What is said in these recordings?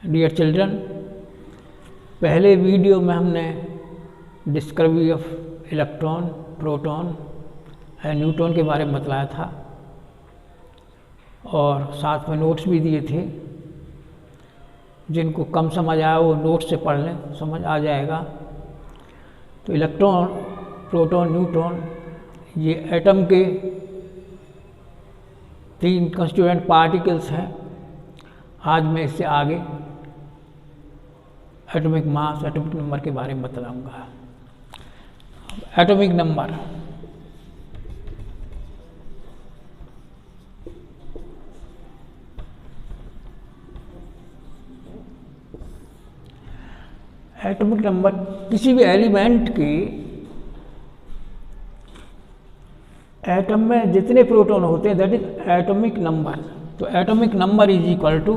Dear children, पहले video में हमने discovery of electron, proton and neutron के बारे में बतलाया था और साथ में नोट्स भी दिए थे। जिनको कम समझ आया वो नोट्स से पढ़ लें, समझ आ जाएगा। तो इलेक्ट्रॉन, प्रोटॉन, न्यूट्रॉन ये एटम के 3 कंस्टिट्यूएंट पार्टिकल्स हैं। आज मैं इससे आगे एटॉमिक मास, एटॉमिक नंबर के बारे में बतलाऊंगा। एटॉमिक नंबर, एटॉमिक नंबर किसी भी एलिमेंट के एटम में जितने प्रोटॉन होते हैं दैट इज एटॉमिक नंबर। तो atomic number is equal to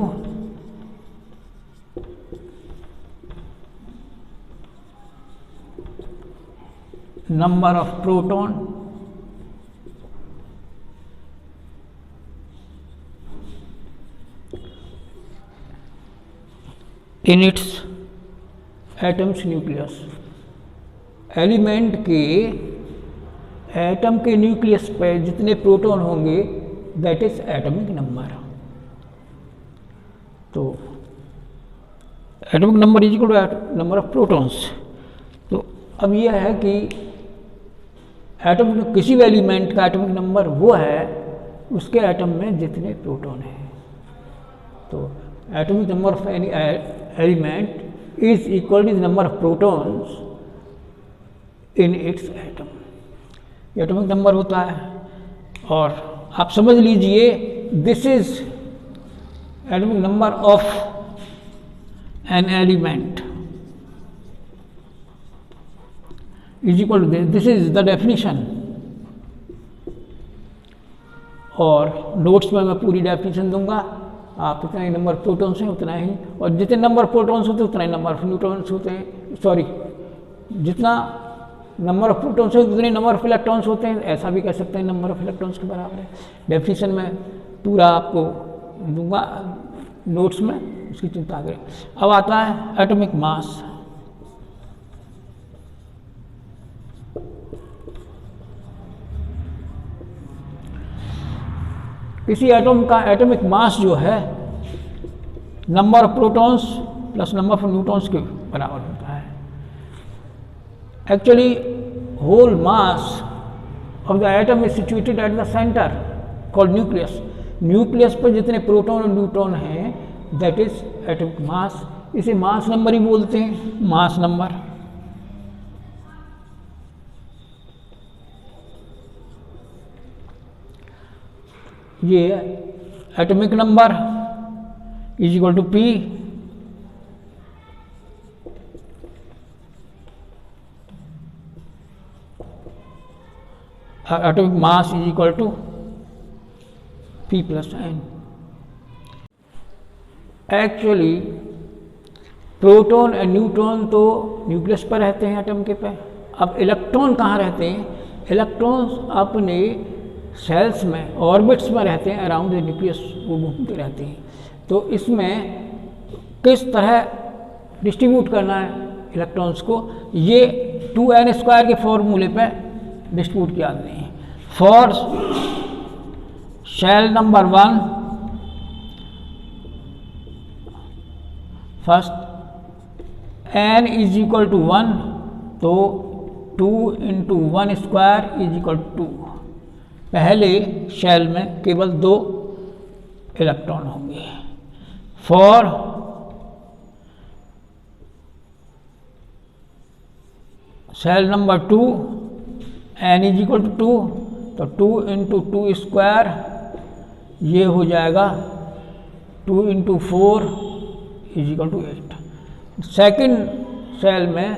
number of proton in its atoms nucleus। Element के एटम के न्यूक्लियस पे जितने प्रोटॉन होंगे दैट इज एटॉमिक नंबर। तो atomic number is equal to number of protons. तो अब यह है कि एटम, किसी भी एलिमेंट का एटॉमिक नंबर वो है उसके एटम में जितने प्रोटॉन हैं। तो atomic number of any element is equal to the number of protons in its atom. ये एटॉमिक नंबर होता है। और आप समझ लीजिए this is atomic number of an element is equal to this is the definition. और notes में मैं पूरी डेफिनेशन दूंगा। आप इतना ही नंबर प्रोटॉन्स हैं उतना ही, और जितने नंबर प्रोटॉन्स होते हैं उतना ही नंबर ऑफ न्यूट्रॉन्स होते हैं। सॉरी, जितना नंबर ऑफ प्रोटॉन्स है उतने नंबर ऑफ इलेक्ट्रॉन्स होते हैं, ऐसा भी कह सकते हैं नंबर ऑफ इलेक्ट्रॉन्स के बराबर है। डेफिनेशन में पूरा आपको दूंगा नोट्स में, उसकी चिंता करें। अब आता है एटॉमिक मास। किसी एटम का एटॉमिक मास जो है number of protons plus number of neutrons के बराबर होता है। Actually whole mass of the atom is situated at the centre called nucleus. Nucleus पर जितने प्रोटॉन और न्यूट्रॉन हैं दैट इज एटॉमिक मास। इसे मास नंबर ही बोलते हैं, मास नंबर। ये atomic number is equal to P atomic mass is equal to P plus N. Actually proton और न्यूट्रॉन तो न्यूक्लियस पर रहते हैं एटम के पे। अब इलेक्ट्रॉन कहाँ रहते हैं? इलेक्ट्रॉन्स अपने सेल्स में, ऑर्बिट्स में रहते हैं, अराउंड द न्यूक्लियस वो घूमते रहते हैं। तो इसमें किस तरह डिस्ट्रीब्यूट करना है इलेक्ट्रॉन्स को, ये 2n² के फॉर्मूले पे डिस्ट्रीब्यूट किया गया है। For shell number 1, first n is equal to 1, तो 2 × 1² इज इक्वल टू 2। पहले शेल में केवल 2 इलेक्ट्रॉन होंगे। For shell number 2 n is equal to 2, तो 2 × 2² ये हो जाएगा 2 × 4 is equal to 8। Second shell में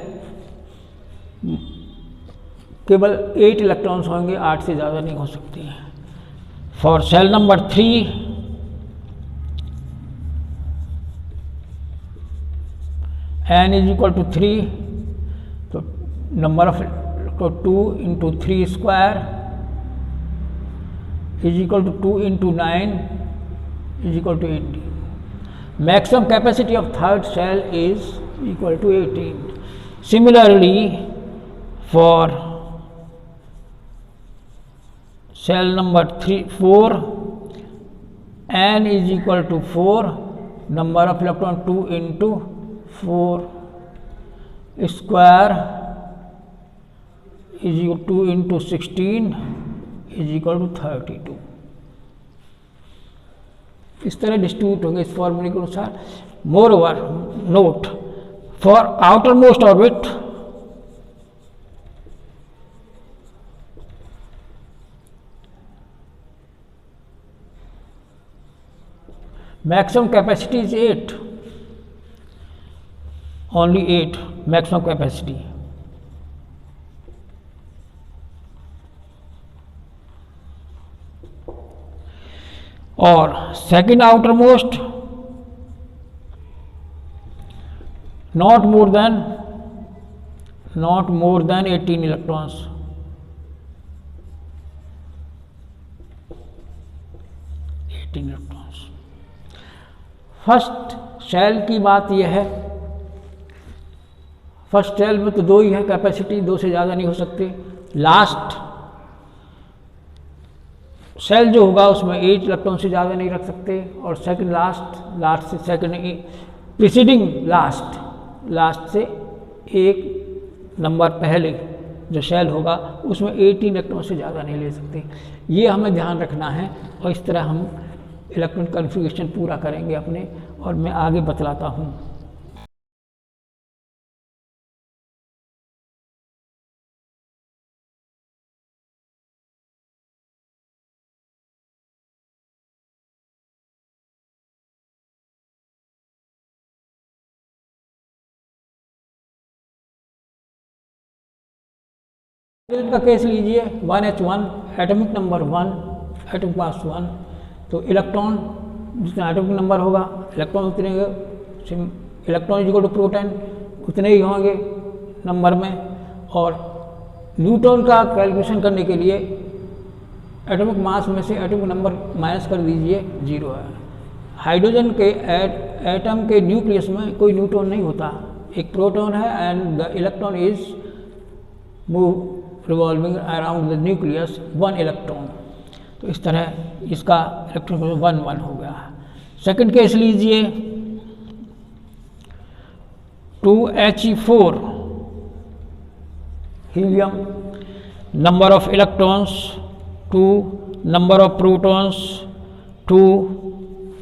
केवल 8 इलेक्ट्रॉन्स होंगे, 8 से ज़्यादा नहीं हो सकती हैं। For shell number 3 n is equal to 3, तो number of 2 × 3² is equal to 2 × 9 is equal to 18। Maximum capacity of third cell is equal to 18. Similarly, for cell number 4, n is equal to 4, number of electron 2 into 4 square is equal to 2 into 16 is equal to 32. इस तरह distribute होंगे इस फॉर्मूले के अनुसार. Moreover note for outermost orbit maximum capacity is 8, only 8 maximum capacity. और second outermost not more than 18 electrons. First shell की बात यह है, फर्स्ट सेल में तो 2 ही है कैपेसिटी, 2 से ज़्यादा नहीं हो सकती. लास्ट सेल जो होगा उसमें 8 इलेक्ट्रॉन से ज़्यादा नहीं रख सकते. और सेकंड लास्ट से सेकंड प्रीसीडिंग लास्ट से एक नंबर पहले जो सेल होगा उसमें 18 इलेक्ट्रॉन से ज़्यादा नहीं ले सकते. ये हमें ध्यान रखना है और इस तरह हम इलेक्ट्रॉन कॉन्फ़िगरेशन पूरा करेंगे अपने, और मैं आगे बतलाता हूँ. का केस लीजिए 1H1 atomic number 1, atomic mass 1. तो इलेक्ट्रॉन जितना एटॉमिक नंबर होगा इलेक्ट्रॉन उतने, इलेक्ट्रॉन इक्वल टू प्रोटॉन उतने ही होंगे नंबर में. और न्यूट्रॉन का कैलकुलेशन करने के लिए एटॉमिक मास में से एटॉमिक नंबर माइनस कर दीजिए, 0 है. हाइड्रोजन के एटम के न्यूक्लियस में कोई न्यूट्रॉन नहीं होता, एक प्रोटॉन है and the electron is move revolving around the nucleus 1 electron. तो इस तरह इसका इलेक्ट्रॉन 1 हो गया. सेकंड केस लीजिए 2He4 helium, number of electrons 2, number of protons 2.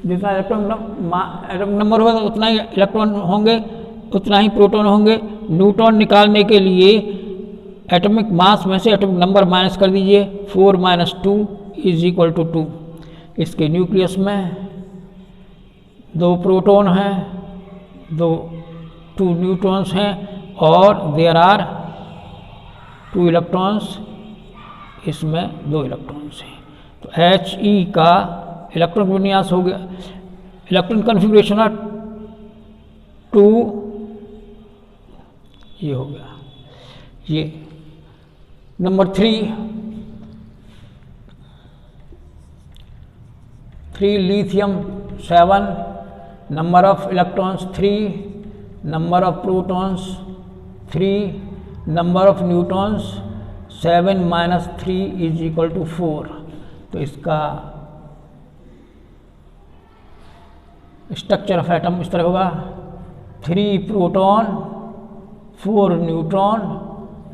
जितना एटॉमिक नंबर होगा उतना ही इलेक्ट्रॉन होंगे, उतना ही प्रोटॉन होंगे. न्यूट्रॉन निकालने के लिए एटॉमिक मास में से एटॉमिक नंबर माइनस कर दीजिए, 4 - 2 इज इक्वल टू 2. इसके न्यूक्लियस में 2 प्रोटॉन हैं, 2 न्यूट्रॉन्स हैं और देयर आर 2 इलेक्ट्रॉन्स, इसमें 2 इलेक्ट्रॉन्स हैं. तो He का इलेक्ट्रॉन विन्यास हो गया, इलेक्ट्रॉन कॉन्फ़िगरेशन 2 ये हो गया. ये number 3 lithium 7, number of electrons 3, number of protons 3, number of neutrons 7 - 3 is equal to 4. तो इसका स्ट्रक्चर ऑफ एटम इस तरह होगा, 3 proton 4 neutron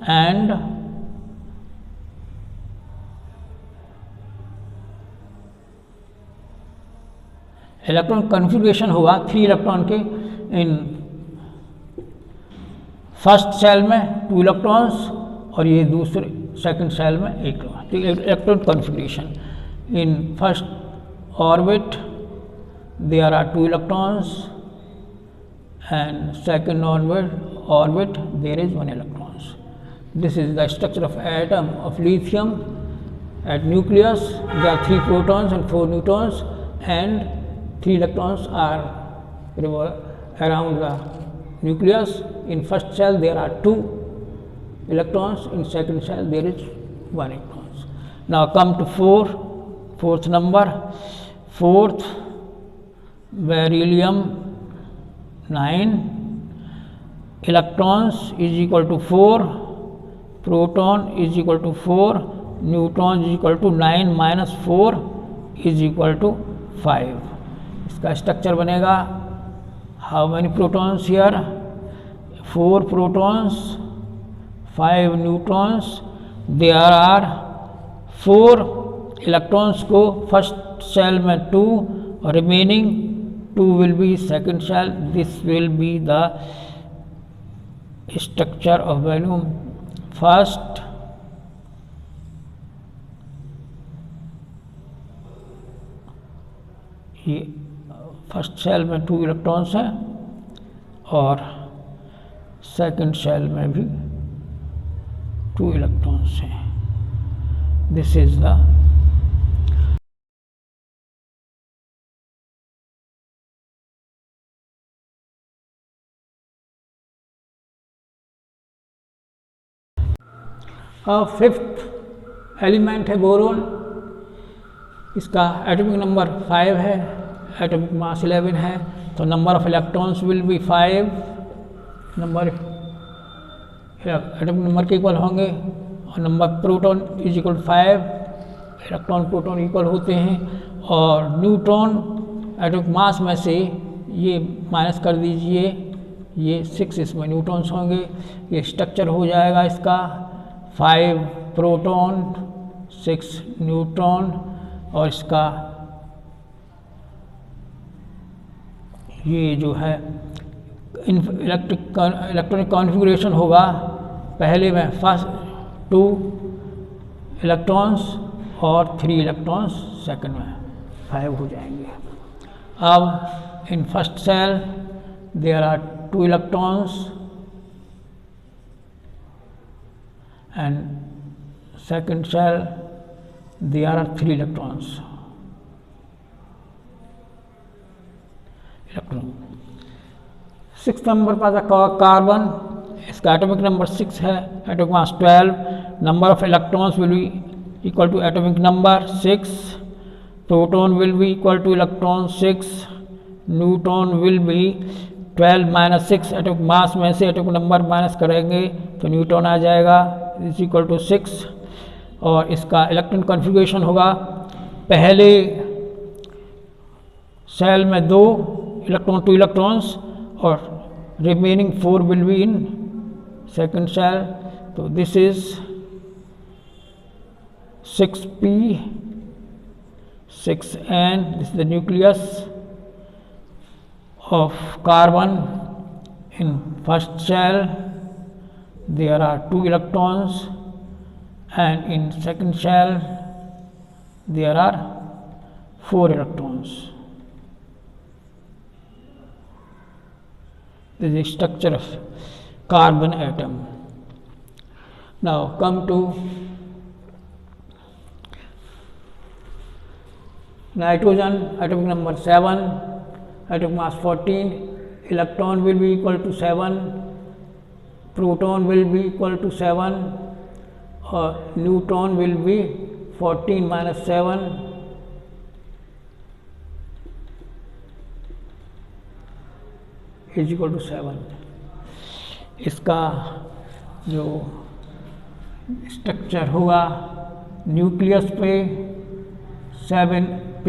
and electron configuration होगा 3 इलेक्ट्रॉन के. इन फर्स्ट सेल में 2 इलेक्ट्रॉन्स और ये दूसरे सेकंड सेल में 1 इलेक्ट्रॉन. तो electron configuration in first orbit there are 2 electrons and second orbit there is 1 electrons. This is the structure of atom of lithium. At nucleus there are 3 protons and 4 neutrons and 3 electrons are around the nucleus. In first cell there are 2 electrons, in second cell there is 1 electrons. Now come to fourth number. Fourth beryllium 9, electrons is equal to 4, proton is equal to 4, neutron is equal to 9 minus 4 is equal to 5। इसका structure बनेगा, how many protons here, 4 protons, 5 neutrons, there are 4 electrons को first shell में 2 और remaining 2 will be second shell. This will be the structure of volume. First ये first shell में 2 electrons हैं और second shell में भी 2 इलेक्ट्रॉन्स हैं। This is the fifth element है बोरोन। इसका एटॉमिक नंबर 5 है, एटॉमिक मास 11 है, तो number of electrons will B 5, number atomic number के इक्वल होंगे, और number proton is equal 5, electron proton equal होते हैं। और न्यूट्रॉन एटॉमिक मास में से ये माइनस कर दीजिए, ये 6 इसमें न्यूट्रॉन्स होंगे। ये स्ट्रक्चर हो जाएगा इसका 5 प्रोटॉन 6 न्यूट्रॉन, और इसका ये जो है इलेक्ट्रॉनिक कॉन्फ़िगरेशन होगा, पहले में फर्स्ट 2 इलेक्ट्रॉन्स और 3 इलेक्ट्रॉन्स, सेकंड में 5 हो जाएंगे। अब in first cell there are 2 electrons and second cell there are 3 electrons. Six number पर कार्बन, इसका एटॉमिक नंबर 6 है, atomic mass 12, number of electrons will be equal to atomic number 6, proton will be equal to electron 6, neutron will be 12 minus 6, atomic mass में से atomic number minus करेंगे तो neutron आ जाएगा, is equal to 6। और इसका electron configuration होगा, पहले cell में 2 इलेक्ट्रॉन 2 इलेक्ट्रॉन्स और remaining 4 will be in second cell. तो this is 6p 6n, this is the nucleus of carbon। in first cell there are 2 electrons and in second cell there are 4 electrons. This is the structure of carbon atom. Now come to nitrogen, atomic number 7, atomic mass 14, electron will be equal to 7, proton will be equal to 7, or neutron will be 14 minus 7, is equal to 7। इसका जो structure होगा, nucleus पे 7p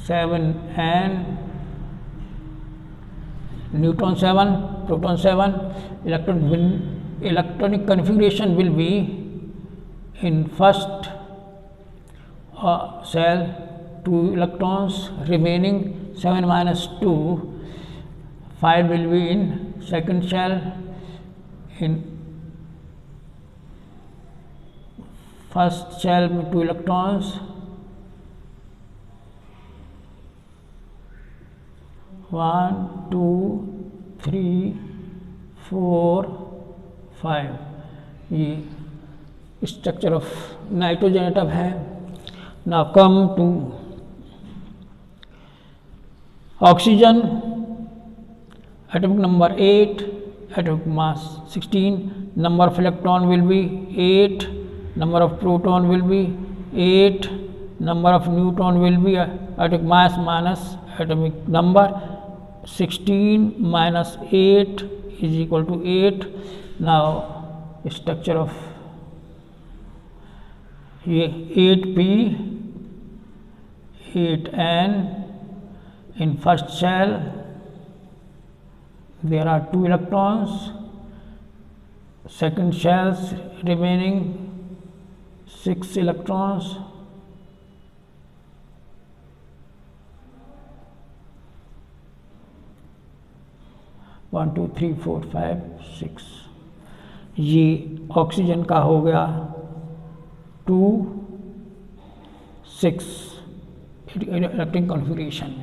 7n, neutron 7, proton 7, electronic configuration will be in first cell 2 electrons, remaining 7 minus 2, 5 will be in second cell, in first cell में 2 electrons, 1 2 3 4 5, ये structure of nitrogen atom है। Now come to oxygen, atomic number 8, atomic mass 16, number of electron will be 8, number of proton will be 8, number of neutron will be atomic mass minus atomic number. 16 minus 8 is equal to 8. Now structure of 8p 8n. In first shell there are 2 electrons, second shells remaining 6 electrons, one two three four five six. ये oxygen का हो गया 2 6 electronic configuration.